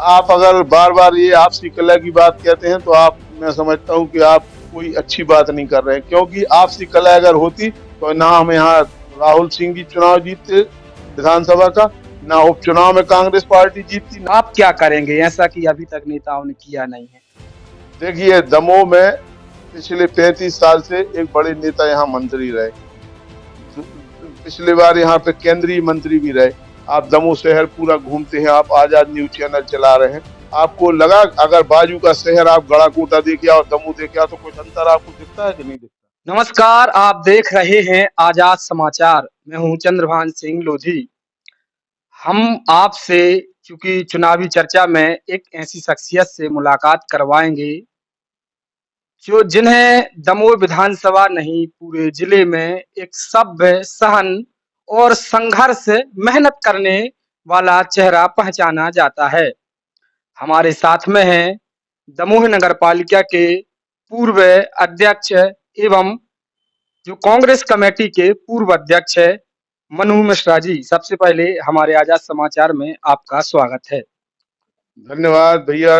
आप अगर बार बार ये आपसी कलह की बात कहते हैं तो आप, मैं समझता हूँ कि आप कोई अच्छी बात नहीं कर रहे हैं, क्योंकि आपसी कलह अगर होती तो ना हम यहाँ राहुल सिंह जी चुनाव जीतते विधानसभा का, ना उपचुनाव में कांग्रेस पार्टी जीतती। आप क्या करेंगे ऐसा कि अभी तक नेताओं ने किया नहीं है? देखिए, दमोह में पिछले 35 साल से एक बड़े नेता यहाँ मंत्री रहे, पिछली बार यहाँ पे केंद्रीय मंत्री भी रहे। आप दमोह शहर पूरा घूमते हैं, आप आजाद न्यूज चैनल चला रहे हैं, आपको लगा अगर बाजू का शहर आप गढ़ाकोटा देखे और दमोह देखे तो कुछ अंतर आपको दिखता है कि नहीं दिखता? नमस्कार, आप देख रहे हैं आजाद समाचार। मैं हूं चंद्रभान सिंह लोधी। हम आपसे चूंकि चुनावी चर्चा में एक ऐसी शख्सियत से मुलाकात करवाएंगे जो जिन्हें दमोह विधानसभा नहीं पूरे जिले में एक सभ्य, सहन और संघर्ष मेहनत करने वाला चेहरा पहचाना जाता है। हमारे साथ में हैं दमोह नगर पालिका के पूर्व अध्यक्ष एवं जो कांग्रेस कमेटी के पूर्व अध्यक्ष है मनु मिश्रा जी। सबसे पहले हमारे आजाद समाचार में आपका स्वागत है। धन्यवाद भैया,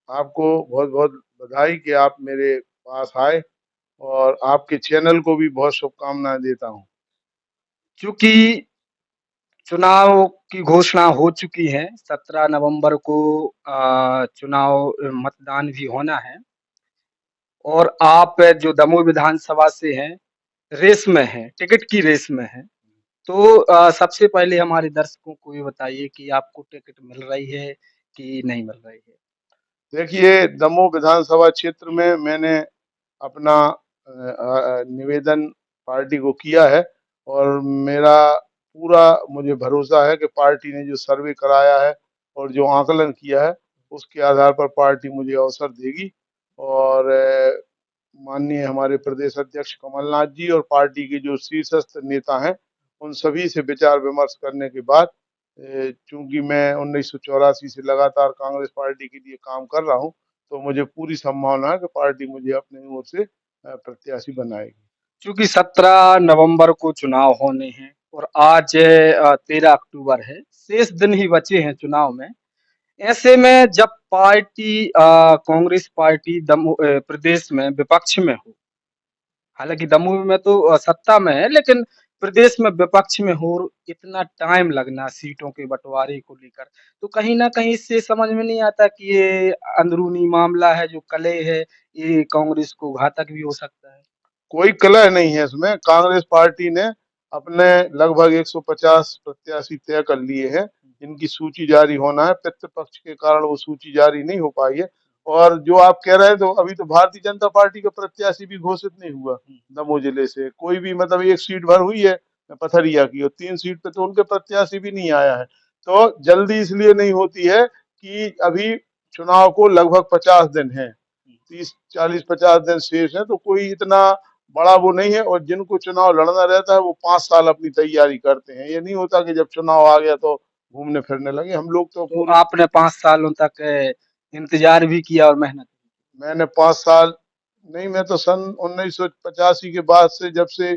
आपको बहुत बहुत बधाई कि आप मेरे पास आए, और आपके चैनल को भी बहुत शुभकामनाएं देता हूँ। चूंकि चुनाव की घोषणा हो चुकी है, 17 नवंबर को चुनाव मतदान भी होना है और आप जो दमोह विधानसभा से हैं, रेस में हैं, टिकट की रेस में हैं। तो सबसे पहले हमारे दर्शकों को ये बताइए कि आपको टिकट मिल रही है कि नहीं मिल रही है? देखिए, दमोह विधानसभा क्षेत्र में मैंने अपना निवेदन पार्टी को किया है, और मेरा पूरा मुझे भरोसा है कि पार्टी ने जो सर्वे कराया है और जो आकलन किया है उसके आधार पर पार्टी मुझे अवसर देगी। और माननीय हमारे प्रदेश अध्यक्ष कमलनाथ जी और पार्टी के जो शीर्षस्थ नेता हैं उन सभी से विचार विमर्श करने के बाद, चूंकि मैं 1984 से लगातार कांग्रेस पार्टी के लिए काम कर रहा हूं, तो मुझे पूरी संभावना है कि पार्टी मुझे अपनी ओर से प्रत्याशी बनाएगी। चूंकि 17 नवंबर को चुनाव होने हैं और आज 13 अक्टूबर है, शेष दिन ही बचे हैं चुनाव में। ऐसे में जब पार्टी कांग्रेस पार्टी दमोह प्रदेश में विपक्ष में हो, हालांकि दमोह में तो सत्ता में है, लेकिन प्रदेश में विपक्ष में हो, इतना टाइम लगना सीटों के बंटवारे को लेकर, तो कहीं ना कहीं इससे समझ में नहीं आता कि ये अंदरूनी मामला है, जो कलह है, ये कांग्रेस को घातक भी हो सकता है। कोई कलह नहीं है इसमें। कांग्रेस पार्टी ने अपने लगभग 150 प्रत्याशी तय कर लिए हैं, इनकी सूची जारी होना है। पितृपक्ष के कारण वो सूची जारी नहीं हो पाई है। और जो आप कह रहे हैं, तो अभी तो भारतीय जनता पार्टी का प्रत्याशी भी घोषित नहीं हुआ दमोह जिले से कोई भी, मतलब एक सीट भर हुई है पथरिया की, और 3 सीट पे तो उनके प्रत्याशी भी नहीं आया है। तो जल्दी इसलिए नहीं होती है कि अभी चुनाव को लगभग 50 दिन है, 30 40 50 दिन शेष है, तो कोई इतना बड़ा वो नहीं है। और जिनको चुनाव लड़ना रहता है वो 5 साल अपनी तैयारी करते हैं, ये नहीं होता कि जब चुनाव आ गया तो घूमने फिरने लगे। हम लोग तो तो पूरी, आपने 5 सालों तक इंतजार भी किया और मेहनत भी की। मैंने 5 साल नहीं, मैं तो सन 1985 के बाद से, जब से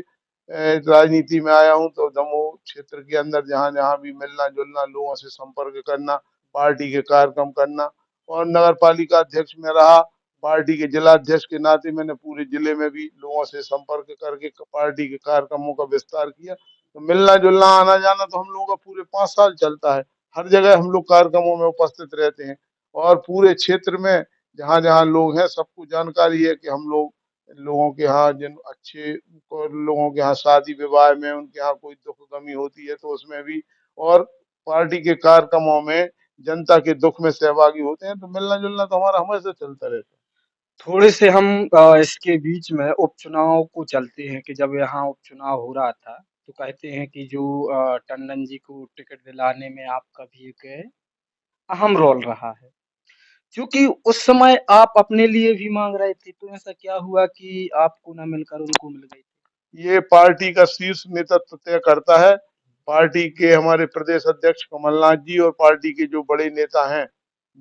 राजनीति में आया हूं, तो दमोह क्षेत्र के अंदर जहां जहां भी मिलना जुलना, लोगों से संपर्क करना, पार्टी के कार्यक्रम करना, और नगर पालिका अध्यक्ष में रहा, पार्टी के जिला अध्यक्ष के नाते मैंने पूरे जिले में भी लोगों से संपर्क करके पार्टी के कार्यक्रमों का विस्तार किया। तो मिलना जुलना, आना जाना तो हम लोगों का पूरे 5 साल चलता है। हर जगह हम लोग कार्यक्रमों में उपस्थित रहते हैं, और पूरे क्षेत्र में जहाँ जहाँ लोग हैं सबको जानकारी है कि हम लोग, लोगों के यहाँ जिन अच्छे लोगों के यहाँ शादी विवाह में, उनके यहाँ कोई दुख गमी होती है तो उसमें भी, और पार्टी के कार्यक्रमों में जनता के दुख में सहभागी होते हैं। तो मिलना जुलना तो हमारा हमेशा चलता रहता है। थोड़े से हम इसके बीच में उपचुनाव को चलते हैं कि जब यहाँ उपचुनाव हो रहा था, तो कहते हैं कि जो टंडन जी को टिकट दिलाने में आपका भी एक अहम रोल रहा है। क्योंकि उस समय आप अपने लिए भी मांग रहे थे, तो ऐसा क्या हुआ कि आपको ना मिलकर उनको मिल गई? ये पार्टी का शीर्ष नेतृत्व तय करता है। पार्टी के हमारे प्रदेश अध्यक्ष कमलनाथ जी और पार्टी के जो बड़े नेता हैं,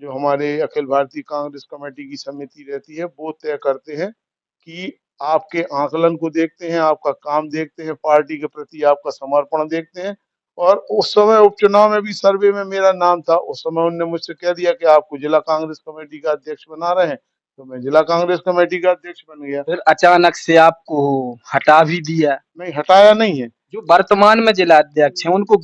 जो हमारे अखिल भारतीय कांग्रेस कमेटी की समिति रहती है, वो तय करते हैं कि आपके आकलन को देखते हैं, आपका काम देखते हैं, पार्टी के प्रति आपका समर्पण देखते हैं, और उस समय उपचुनाव में भी सर्वे में मेरा नाम था। उस समय उनने मुझसे कह दिया कि आपको जिला कांग्रेस कमेटी का अध्यक्ष बना रहे हैं, तो मैं जिला कांग्रेस कमेटी का अध्यक्ष बन गया। फिर अचानक से आपको हटा भी दिया। नहीं, हटाया नहीं है। जो वर्तमान में जिला अध्यक्ष हैं उनको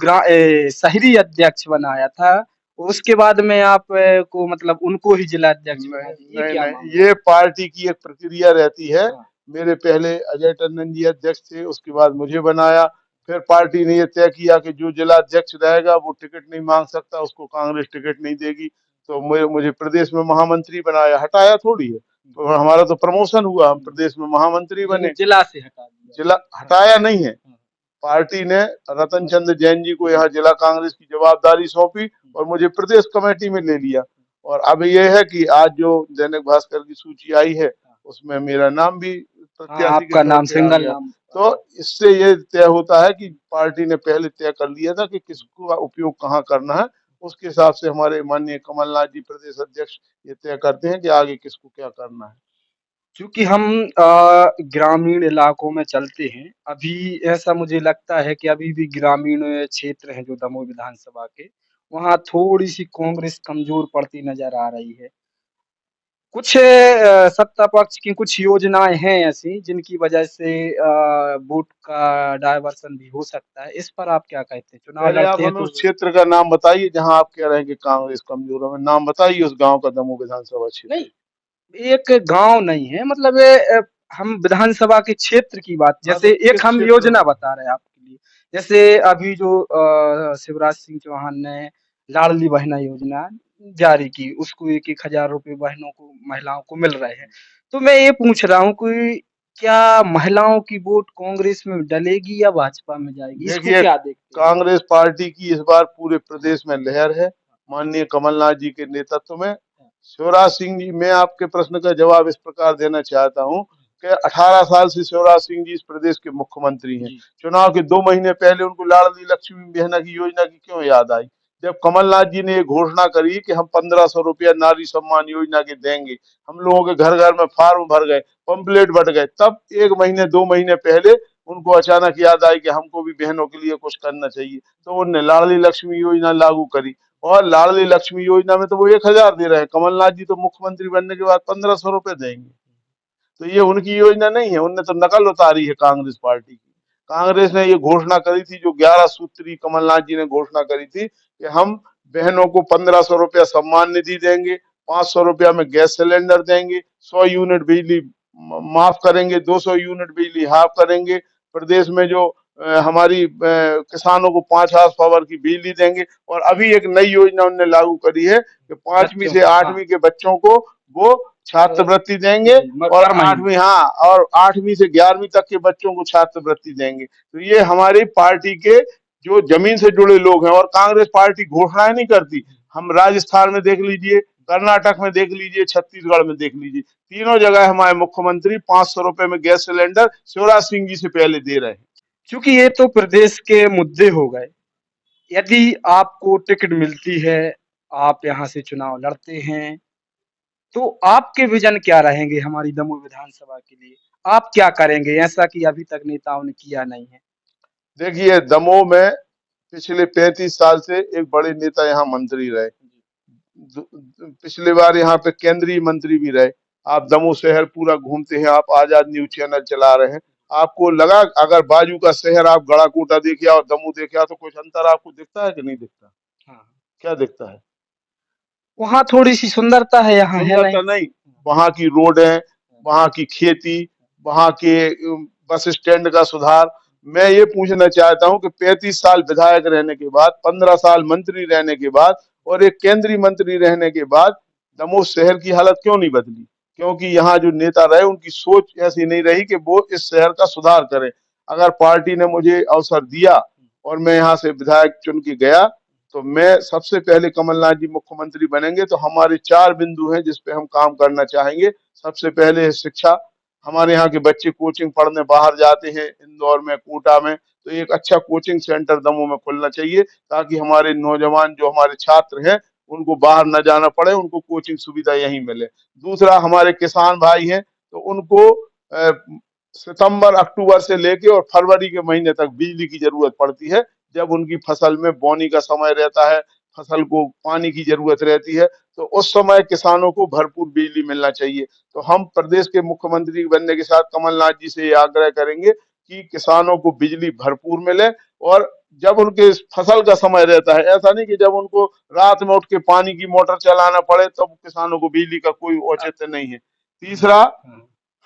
शहरी अध्यक्ष बनाया था। उसके बाद में आप को मतलब उनको ही जिला अध्यक्ष बना दिया, ये नहीं क्या नहीं, मामला? ये पार्टी की एक प्रक्रिया रहती है। हाँ। मेरे पहले अजय टंडन जी अध्यक्ष थे, उसके बाद मुझे बनाया। फिर पार्टी ने ये तय किया कि जो जिला अध्यक्ष रहेगा वो टिकट नहीं मांग सकता, उसको कांग्रेस टिकट नहीं देगी। तो मुझे मुझे प्रदेश में महामंत्री बनाया, हटाया थोड़ी है। तो हमारा तो प्रमोशन हुआ, हम प्रदेश में महामंत्री यानी बने। जिला से हटा दिया। जिला हाँ, हटाया नहीं है। हाँ। पार्टी ने रतन चंद्र जैन जी को यहाँ जिला कांग्रेस की जवाबदारी सौंपी और मुझे प्रदेश कमेटी में ले लिया। और अब ये है कि आज जो दैनिक भास्कर की सूची आई है उसमें मेरा नाम भी हाँ, प्रत्याशी के आपका तौर नाम पे आ सिंगल गया। नाम। तो इससे ये तय होता है कि पार्टी ने पहले तय कर लिया था कि किसको उपयोग कहाँ करना है। उसके हिसाब से हमारे माननीय कमलनाथ जी प्रदेश अध्यक्ष ये तय करते हैं कि आगे किसको क्या करना है। चूँकि हम ग्रामीण इलाकों में चलते हैं, अभी ऐसा मुझे लगता है कि अभी भी ग्रामीण क्षेत्र हैं जो दमोह विधानसभा के, वहाँ थोड़ी-सी कांग्रेस कमज़ोर पड़ती नज़र आ रही है। कुछ सत्ता पक्ष की कुछ योजनाएँ हैं ऐसी जिनकी वजह से वोट का डायवर्सन भी हो सकता है। इस पर आप क्या कहते हैं? चुनाव पहले आप लड़ते हैं हमें तो उस क्षेत्र का नाम बताइए जहां आप कह रहे हैं कि कांग्रेस कमजोर है। हमें नाम बताइए उस गांव का, दमोह विधानसभा नहीं, क्षेत्र। एक गाँव नहीं है मतलब हम विधानसभा के क्षेत्र की बात हाँ, तो जैसे एक किस हम क्षेत्र योजना में? बता रहे हैं आपके लिए। जैसे अभी जो शिवराज सिंह चौहान ने लाडली बहना योजना जारी की, उसको 1-1 हज़ार रुपए बहनों को महिलाओं को मिल रहे हैं। तो मैं ये पूछ रहा हूँ कि क्या महिलाओं की वोट कांग्रेस में डलेगी या भाजपा में जाएगी? इसको देखिए, क्या देखते हैं? कांग्रेस पार्टी की इस बार पूरे प्रदेश में लहर है, माननीय कमलनाथ जी के नेतृत्व में। शिवराज सिंह जी, मैं आपके प्रश्न का जवाब इस प्रकार देना चाहता हूँ कि 18 साल से शिवराज सिंह जी इस प्रदेश के मुख्यमंत्री हैं। जी। चुनाव के 2 महीने पहले उनको लाडली लक्ष्मी बहना की योजना की क्यों याद आई? जब कमलनाथ जी ने ये घोषणा करी कि हम 1500 रुपया नारी सम्मान योजना के देंगे, हम लोगों के घर घर में फार्म भर गए, पंपलेट बट गए, तब 1 महीने 2 महीने पहले उनको अचानक याद आई कि हमको भी बहनों के लिए कुछ करना चाहिए। तो उन्होंने लाडली लक्ष्मी योजना लागू करी। और लाडली लक्ष्मी योजना में तो वो 1000 दे रहे हैं, कमलनाथ जी तो मुख्यमंत्री बनने के बाद 1500 रुपए देंगे। तो ये उनकी योजना नहीं है, उनने तो नकल उतारी है कांग्रेस पार्टी की। कांग्रेस ने ये घोषणा करी थी, जो 11 सूत्री कमलनाथ जी ने घोषणा करी थी कि हम बहनों को 1500 रुपया सम्मान निधि देंगे, 500 रुपया में गैस सिलेंडर देंगे, 100 यूनिट बिजली माफ करेंगे, 200 यूनिट बिजली हाफ करेंगे। प्रदेश में जो हमारी किसानों को 5 हार्स पावर की बिजली देंगे। और अभी एक नई योजना उन्होंने लागू करी है कि 5वीं बच्चों से को, हाँ। 8वीं के बच्चों को वो छात्रवृत्ति देंगे। जी, और पर महीने। 8वीं, हाँ, और 8वीं से 11वीं तक के बच्चों को छात्रवृत्ति देंगे। तो ये हमारी पार्टी के जो जमीन से जुड़े लोग हैं। और कांग्रेस पार्टी घोषणाएं नहीं करती। हम राजस्थान में देख लीजिए, कर्नाटक में देख लीजिए, छत्तीसगढ़ में देख लीजिए, तीनों जगह हमारे मुख्यमंत्री 500 रुपए में गैस सिलेंडर शिवराज सिंह जी से पहले दे रहे हैं। चूँकि ये तो प्रदेश के मुद्दे हो गए। यदि आपको टिकट मिलती है, आप यहाँ से चुनाव लड़ते हैं, तो आपके विज़न क्या रहेंगे हमारी दमोह विधानसभा के लिए? आप क्या करेंगे ऐसा कि अभी तक नेताओं ने किया नहीं है? देखिए, दमोह में पिछले 35 साल से एक बड़े नेता यहाँ मंत्री रहे। पिछली बार यहाँ पे केंद्रीय मंत्री भी रहे। आप दमोह शहर पूरा घूमते हैं, आप आजाद न्यूज चैनल चला रहे हैं, आपको लगा अगर बाजू का शहर आप गढ़ाकोटा देखे और दमोह देखे तो कुछ अंतर आपको दिखता है कि नहीं दिखता? हाँ। क्या दिखता है? वहाँ थोड़ी-सी सुंदरता है, यहाँ है नहीं। सुंदरता नहीं, वहाँ की रोडें, वहाँ की खेती, वहाँ के बस स्टैंड का सुधार। मैं ये पूछना चाहता हूँ कि 35 साल विधायक रहने के बाद, 15 साल मंत्री रहने के बाद और एक केंद्रीय मंत्री रहने के बाद दमोह शहर की हालत क्यों नहीं बदली? क्योंकि यहाँ जो नेता रहे उनकी सोच ऐसी नहीं रही कि वो इस शहर का सुधार करें। अगर पार्टी ने मुझे अवसर दिया और मैं यहाँ से विधायक चुन के गया, तो मैं सबसे पहले कमलनाथ जी मुख्यमंत्री बनेंगे तो हमारे 4 बिंदु हैं जिस पे हम काम करना चाहेंगे। सबसे पहले है शिक्षा। हमारे यहाँ के बच्चे कोचिंग पढ़ने बाहर जाते हैं, इंदौर में, कोटा में, तो एक अच्छा कोचिंग सेंटर दमोह में खुलना चाहिए ताकि हमारे नौजवान जो हमारे छात्र हैं उनको बाहर न जाना पड़े, उनको कोचिंग सुविधा यहीं मिले। दूसरा, हमारे किसान भाई हैं तो उनको सितंबर अक्टूबर से लेके और फरवरी के महीने तक बिजली की जरूरत पड़ती है। जब उनकी फसल में बोनी का समय रहता है, फसल को पानी की जरूरत रहती है, तो उस समय किसानों को भरपूर बिजली मिलना चाहिए। तो हम प्रदेश के मुख्यमंत्री बनने के साथ कमलनाथ जी से ये आग्रह करेंगे कि किसानों को बिजली भरपूर मिले, और जब उनके फसल का समय रहता है, ऐसा नहीं कि जब उनको रात में उठ के पानी की मोटर चलाना पड़े तब किसानों को बिजली का कोई औचित्य नहीं है। तीसरा,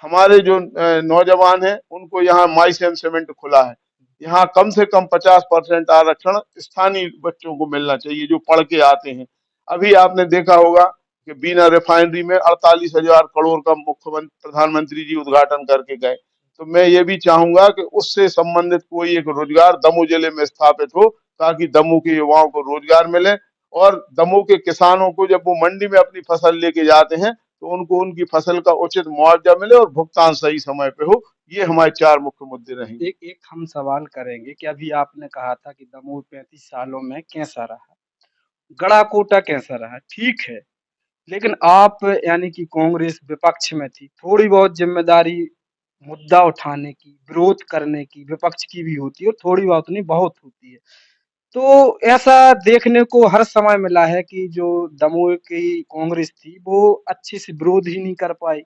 हमारे जो नौजवान हैं उनको यहाँ माइस एंड सीमेंट खुला है, यहाँ कम से कम 50% आरक्षण स्थानीय बच्चों को मिलना चाहिए जो पढ़ के आते हैं। अभी आपने देखा होगा कि बीना रिफाइनरी में 48,000 करोड़ का मुख्यमंत्री प्रधानमंत्री जी उद्घाटन करके गए। तो मैं ये भी चाहूंगा कि उससे संबंधित कोई एक रोजगार दमोह जिले में स्थापित हो, ताकि दमोह के युवाओं को रोजगार मिले, और दमोह के किसानों को जब वो मंडी में अपनी फसल लेके जाते हैं तो उनको उनकी फसल का उचित मुआवजा मिले और भुगतान सही समय पे हो। ये हमारे 4 मुख्य मुद्दे रहेंगे। एक एक हम सवाल करेंगे कि अभी आपने कहा था कि दमोह 35 सालों में कैसा रहा, गड़ाकोटा कैसा रहा, ठीक है। लेकिन आप यानी कि कांग्रेस विपक्ष में थी, थोड़ी बहुत जिम्मेदारी मुद्दा उठाने की, विरोध करने की विपक्ष की भी होती है और थोड़ी बहुत नहीं बहुत होती है। तो ऐसा देखने को हर समय मिला है कि जो दमोह की कांग्रेस थी वो अच्छे से विरोध ही नहीं कर पाई,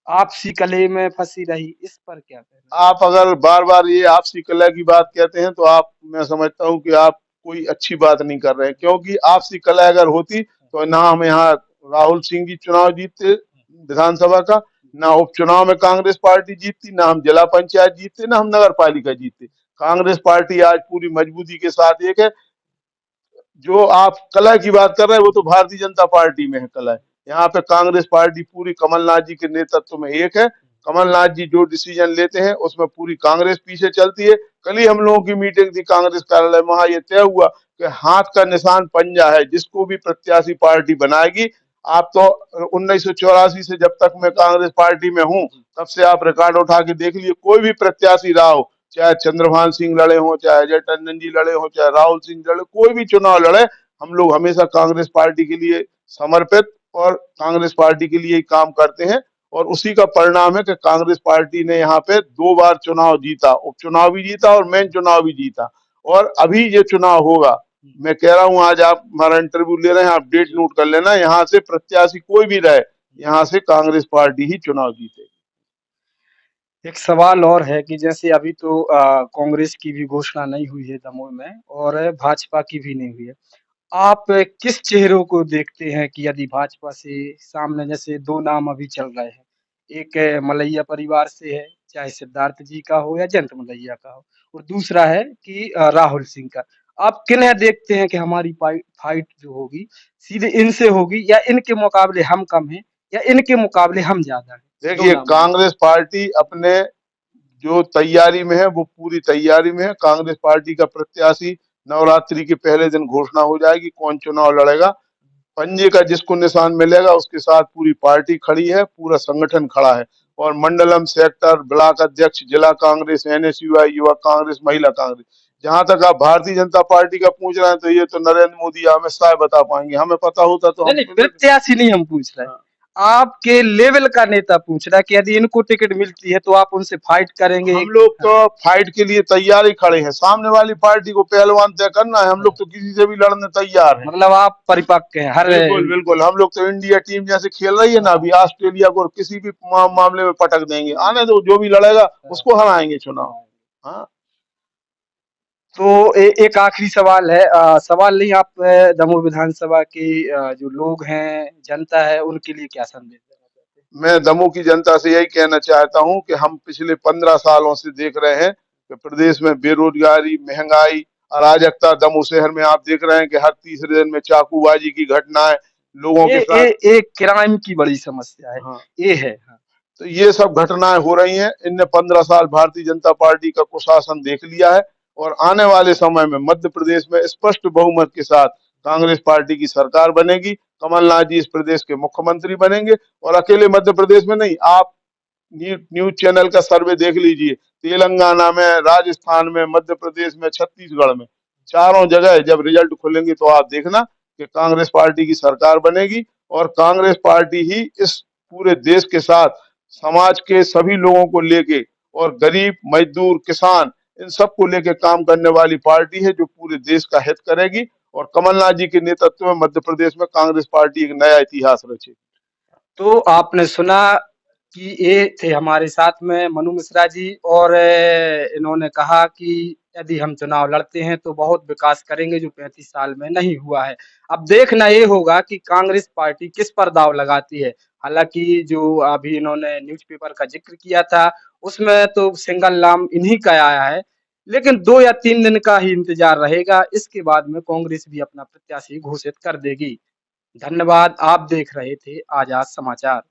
आपसी कलह में फंसी रही। इस पर क्या कहना आप अगर बार-बार ये आपसी कलह की बात कहते हैं तो आप, मैं समझता हूँ कि आप कोई अच्छी बात नहीं कर रहे हैं, क्योंकि आपसी कलह अगर होती तो ना हम यहाँ राहुल सिंह जी चुनाव जीतते विधानसभा का, ना उपचुनाव में कांग्रेस पार्टी जीतती, ना हम जिला पंचायत जीतते, ना हम नगर पालिका जीतते। कांग्रेस पार्टी आज पूरी मजबूती के साथ एक है। जो आप कलह की बात कर रहे हैं वो तो भारतीय जनता पार्टी में है कलह। यहाँ पे कांग्रेस पार्टी पूरी कमलनाथ जी के नेतृत्व में एक है। कमलनाथ जी जो डिसीजन लेते हैं उसमें पूरी कांग्रेस पीछे चलती है। कल ही हम लोगों की मीटिंग थी कांग्रेस कार्यालय में, वहां ये तय हुआ कि हाथ का निशान पंजा है, जिसको भी प्रत्याशी पार्टी बनाएगी। आप तो 1984 से जब तक मैं कांग्रेस पार्टी में हूँ तब से आप रिकॉर्ड उठा के देख लिए, कोई भी प्रत्याशी रहा हो, चाहे चंद्रभान सिंह लड़े हों, चाहे अजय टंडन जी लड़े हों, चाहे राहुल सिंह लड़े, कोई भी चुनाव लड़े, हम लोग हमेशा कांग्रेस पार्टी के लिए समर्पित और कांग्रेस पार्टी के लिए ही काम करते हैं। और उसी का परिणाम है कि कांग्रेस पार्टी ने यहाँ पे 2 बार चुनाव जीता, उपचुनाव भी जीता और मेन चुनाव भी जीता। और अभी ये चुनाव होगा, मैं कह रहा हूँ, आज आप हमारा इंटरव्यू ले रहे हैं, आप डेट नोट कर लेना, यहाँ से प्रत्याशी कोई भी रहे, यहाँ से कांग्रेस पार्टी ही चुनाव जीतेगी। एक सवाल और है कि जैसे अभी तो कांग्रेस की भी घोषणा नहीं हुई है दमोह में और भाजपा की भी नहीं हुई है। आप किस चेहरों को देखते हैं कि यदि भाजपा से सामने, जैसे 2 नाम अभी चल रहे हैं, एक मलैया परिवार से है, चाहे सिद्धार्थ जी का हो या जयंत मलैया का हो, और दूसरा है कि राहुल सिंह का। आप किन्हें देखते हैं कि हमारी फाइट जो होगी सीधे इनसे होगी, या इनके मुकाबले हम कम हैं, या इनके मुकाबले हम ज्यादा हैं? 2 देखिए, नामों में। कांग्रेस पार्टी अपने जो तैयारी में है वो पूरी तैयारी में है। कांग्रेस पार्टी का प्रत्याशी नवरात्रि के पहले दिन घोषणा हो जाएगी कौन चुनाव लड़ेगा। पंजे का जिसको निशान मिलेगा उसके साथ पूरी पार्टी खड़ी है, पूरा संगठन खड़ा है। और मंडलम, सेक्टर, ब्लॉक अध्यक्ष, जिला कांग्रेस, एनएसयूआई, युवा कांग्रेस, महिला कांग्रेस। जहां तक आप भारतीय जनता पार्टी का पूछ रहे हैं तो ये तो नरेंद्र मोदी या अमित शाह बता पाएंगे, हमें पता होता तो नहीं, हम नहीं, खुद। प्रत्याशी नहीं हम पूछ रहे हैं। हाँ। आपके लेवल का नेता पूछ रहा है कि यदि इनको टिकट मिलती है तो आप उनसे फाइट करेंगे हम एक। लोग हाँ, तो फाइट के लिए तैयार ही खड़े हैं, सामने वाली पार्टी को पहलवान तय करना है, हम लोग तो किसी से भी लड़ने तैयार हैं। मतलब आप परिपक्व हैं हर। बिल्कुल बिल्कुल, हम लोग तो इंडिया टीम जैसे खेल रही है ना अभी, ऑस्ट्रेलिया को किसी भी मामले में पटक देंगे, आने दो, जो भी लड़ेगा उसको हराएंगे चुनाव। हाँ। तो एक आखिरी सवाल है, सवाल नहीं, आप दमोह विधानसभा के जो लोग हैं, जनता है, उनके लिए क्या संदेश देना चाहते हैं? मैं दमोह की जनता से यही कहना चाहता हूं कि हम पिछले 15 सालों से देख रहे हैं कि प्रदेश में बेरोजगारी, महंगाई, अराजकता, दमोह शहर में आप देख रहे हैं कि हर तीसरे दिन में चाकूबाजी की घटनाएं लोगों के साथ। ये क्राइम की बड़ी समस्या है। हाँ। ये है। हाँ। तो ये सब घटनाएं हो रही हैं, इनने 15 साल भारतीय जनता पार्टी का कुशासन देख लिया है। और आने वाले समय में मध्य प्रदेश में स्पष्ट बहुमत के साथ कांग्रेस पार्टी की सरकार बनेगी, कमलनाथ जी इस प्रदेश के मुख्यमंत्री बनेंगे। और अकेले मध्य प्रदेश में नहीं, आप न्यूज चैनल का सर्वे देख लीजिए, तेलंगाना में, राजस्थान में, मध्य प्रदेश में, छत्तीसगढ़ में, चारों जगह जब रिजल्ट खुलेंगे तो आप देखना कि कांग्रेस पार्टी की सरकार बनेगी। और कांग्रेस पार्टी ही इस पूरे देश के साथ समाज के सभी लोगों को लेके, और गरीब, मजदूर, किसान, इन सबको लेकर काम करने वाली पार्टी है जो पूरे देश का हित करेगी, और कमलनाथ जी के नेतृत्व में मध्य प्रदेश में कांग्रेस पार्टी एक नया इतिहास रचेगी। तो आपने सुना कि ये थे हमारे साथ में मनु मिश्रा जी, और इन्होंने कहा कि यदि हम चुनाव लड़ते हैं तो बहुत विकास करेंगे जो 35 साल में नहीं हुआ है। अब देखना ये होगा कि कांग्रेस पार्टी किस पर दांव लगाती है। हालांकि जो अभी इन्होंने न्यूज़पेपर का जिक्र किया था उसमें तो सिंगल नाम इन्हीं का आया है, लेकिन 2 या 3 दिन का ही इंतजार रहेगा। इसके बाद में कांग्रेस भी अपना प्रत्याशी घोषित कर देगी। धन्यवाद। आप देख रहे थे आजाद समाचार।